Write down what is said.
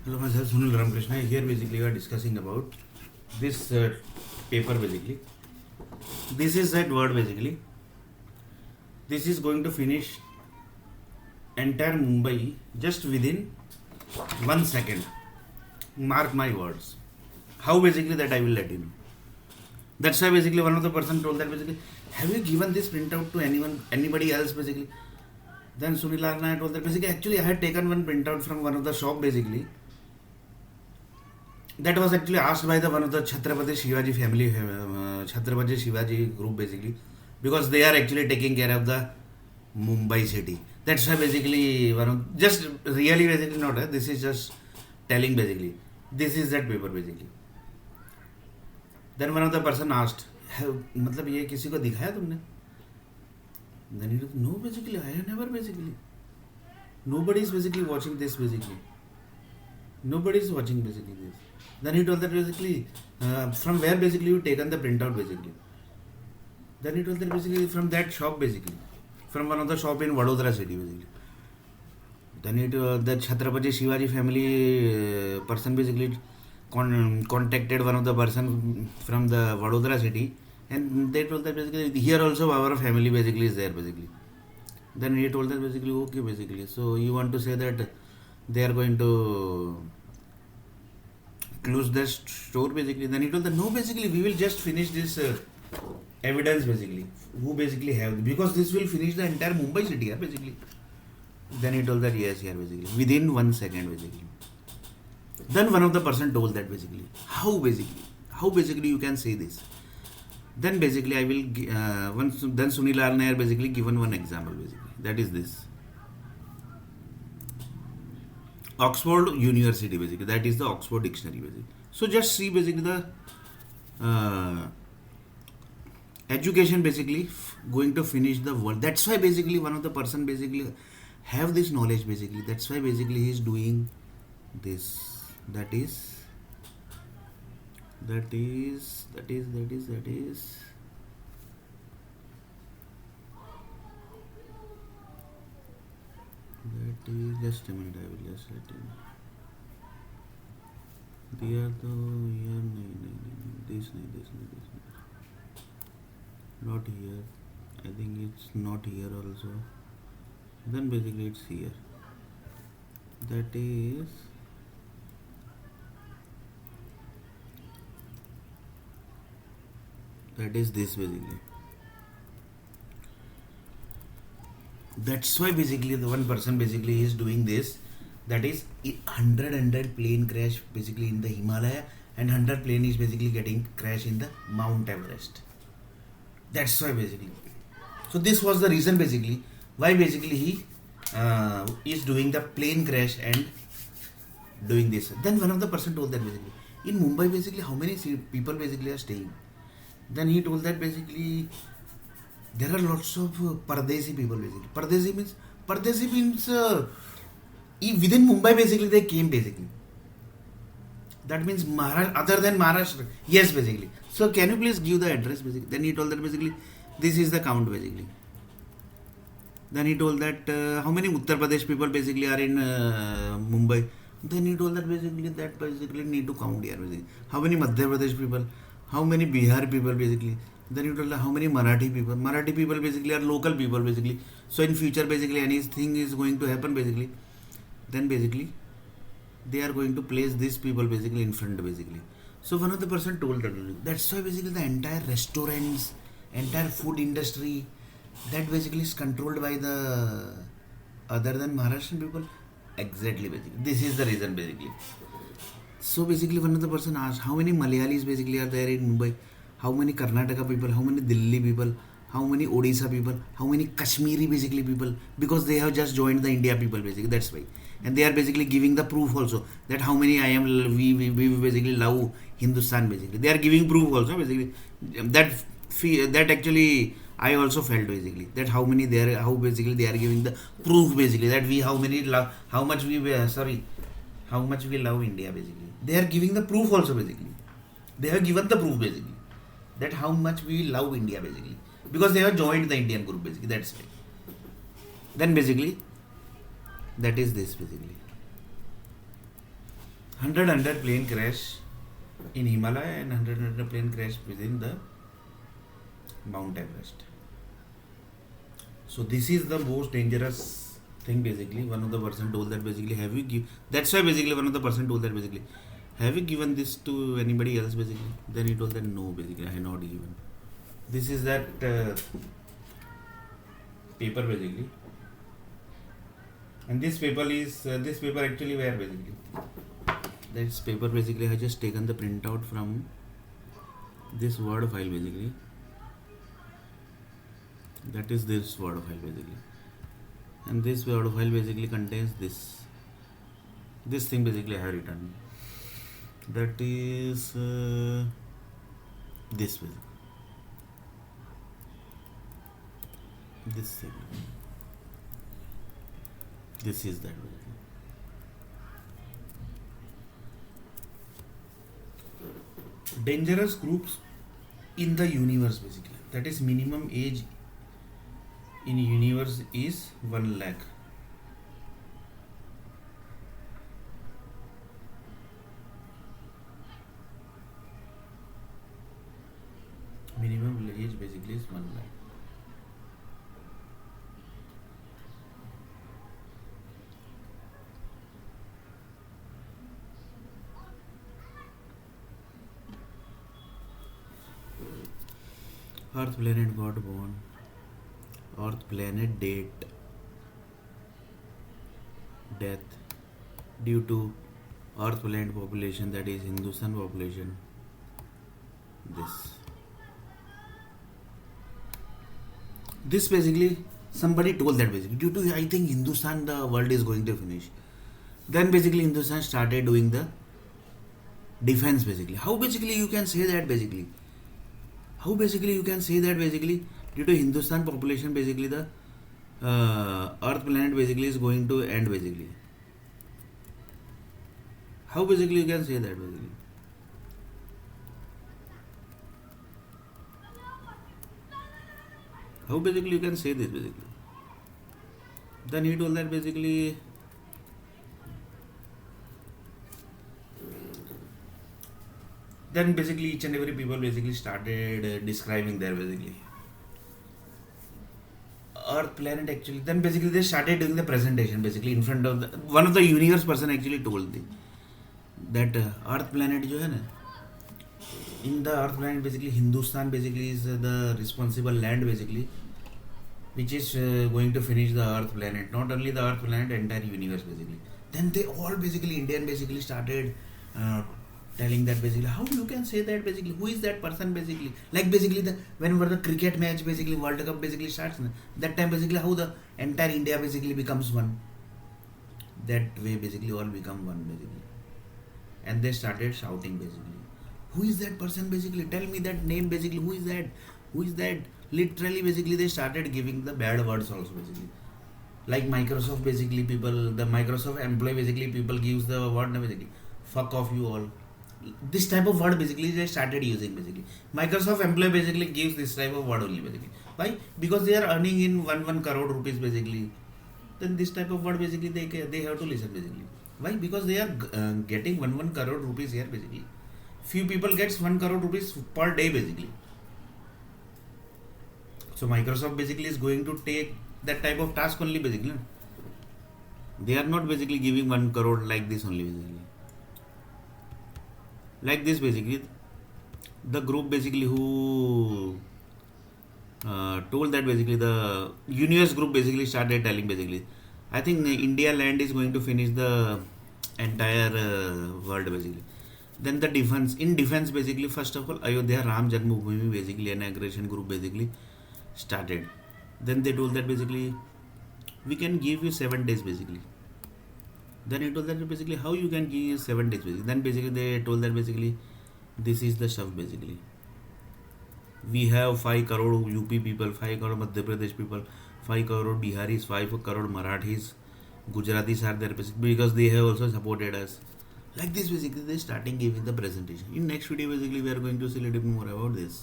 Hello, myself Sunil Ramakrishna. Here basically we are discussing about this paper basically. This is that word basically. This is going to finish entire Mumbai just within 1 second. Mark my words. How basically that I will let you know. That's why basically one of the person told that basically, have you given this printout to anybody else basically? Then Sunil Arna told that basically actually I had taken one printout from one of the shop basically. That was actually asked by the one of the Chhatrapati Shivaji family, Chhatrapati Shivaji group basically, because they are actually taking care of the Mumbai city. That's why basically one of just really basically not. This is just telling basically. This is that paper basically. Then one of the person asked, मतलब ये किसी को दिखाया तुमने? Then he said, no basically I have never basically. Nobody is basically watching this basically. Nobody is watching basically this. Then he told that basically from where basically you taken the printout basically. Then he told that basically from that shop basically, from one of the shop in Vadodara city basically. Then it the Chhatrapati Shivaji family person basically contacted one of the person from the Vadodara city, and they told that basically here also our family basically is there basically. Then he told that basically okay basically. So you want to say that they are going to close the store basically? Then he told that no basically we will just finish this evidence basically, who basically have, because this will finish the entire Mumbai city basically. Then he told that yes here basically within 1 second basically. Then one of the person told that basically how basically you can say this. Then basically I will then Sunil Arnair basically given one example basically, that is this Oxford University basically, that is the Oxford Dictionary basically. So just see basically the education basically going to finish the world. That's why basically one of the person basically have this knowledge basically. That's why basically he is doing this. That is just a minute, I will just let you know. दिया तो यार नहीं this not here. I think it's not here also. Then basically it's here. That is this basically. That's why basically the one person basically is doing this. That is 100 plane crash basically in the Himalaya, and 100 plane is basically getting crash in the Mount Everest. That's why basically. So this was the reason basically why basically he is doing the plane crash and doing this. Then one of the person told that basically in Mumbai basically how many people basically are staying. Then he told that basically there are lots of Pardesi people basically. Pardesi means within Mumbai basically they came basically. That means other than Maharashtra. Yes basically. So can you please give the address basically? Then he told that basically this is the count basically. Then he told that how many Uttar Pradesh people basically are in Mumbai. Then he told that basically need to count here basically. How many Madhya Pradesh people? How many Bihar people basically? Then he told how many Marathi people? Marathi people basically are local people basically. So in future basically anything is going to happen basically, then basically they are going to place these people basically in front basically. So one of the person told that that's why basically the entire restaurants, entire food industry, that basically is controlled by the other than Maharashtrian people. Exactly basically. This is the reason basically. So basically one of the person asked how many Malayalis basically are there in Mumbai, how many Karnataka people, how many Delhi people, how many Odisha people, how many Kashmiri basically people, because they have just joined the India people basically, that's why. And they are basically giving the proof also that how many we basically love Hindustan basically. They are giving proof also basically. That actually I also felt basically that how many they are, how basically they are giving the proof basically that we how much we love India basically. They are giving the proof also basically. They have given the proof basically that how much we love India basically, because they have joined the Indian group basically. That's why. Then basically that is this basically. 100 plane crash in Himalaya and 100 plane crash within the Mount Everest. So this is the most dangerous thing basically. One of the person told that basically have you give, that's why basically one of the person told that basically have you given this to anybody else basically. Then he told that no basically I have not given. This is that paper basically, and this paper is this paper actually where basically this paper basically I have just taken the printout from this Word file basically. That is this Word file basically, and this Word file basically contains this thing basically I have written. That is this basically. This thing. This is that basically. Dangerous groups in the universe basically. That is minimum age in universe is 1 lakh. Minimum age basically is 1 lakh. Earth planet got born. Earth planet date. Death due to Earth planet population, that is Hindustan population. This basically somebody told that basically due to I think Hindustan the world is going to finish. Then basically Hindustan started doing the defense basically. How basically you can say that basically? How basically you can say that basically due to Hindustan population basically the Earth planet basically is going to end basically? How basically you can say that basically? How basically you can say this basically? Then he told that basically then basically each and every people basically started describing their basically Earth planet actually. Then basically they started doing the presentation basically in front of the, one of the universe person actually told that Earth planet जो है ना, in the Earth planet basically Hindustan basically is the responsible land basically which is going to finish the Earth planet, not only the Earth planet, entire universe basically. Then they all basically Indian basically started telling that basically how you can say that basically, who is that person basically, like basically the whenever the cricket match basically World Cup basically starts, that time basically how the entire India basically becomes one, that way basically all become one basically. And they started shouting basically, who is that person basically, tell me that name basically, who is that, literally basically they started giving the bad words also basically, like Microsoft basically people, the Microsoft employee basically people gives the word basically fuck off you all, this type of word basically they started using basically. Microsoft employee basically gives this type of word only basically. Why? Because they are earning in 1 crore rupees basically. Then this type of word basically they have to listen basically. Why? Because they are getting 1 crore rupees here basically. Few people gets 1 crore rupees per day basically. So Microsoft basically is going to take that type of task only basically. They are not basically giving 1 crore like this only basically. Like this basically, the group basically who told that basically the universe group basically started telling basically, I think India land is going to finish the entire world basically. Then the defense basically, first of all Ayodhya Ram Janmabhoomi basically an aggression group basically started. Then they told that basically we can give you 7 days basically. Then he told that basically how you can give 7 days basically. Then basically they told that basically this is the stuff basically. We have 5 crore UP people, 5 crore Madhya Pradesh people, 5 crore Biharis, 5 crore Marathis, Gujaratis are there basically because they have also supported us. Like this basically they starting giving the presentation. In next video basically we are going to see a little bit more about this.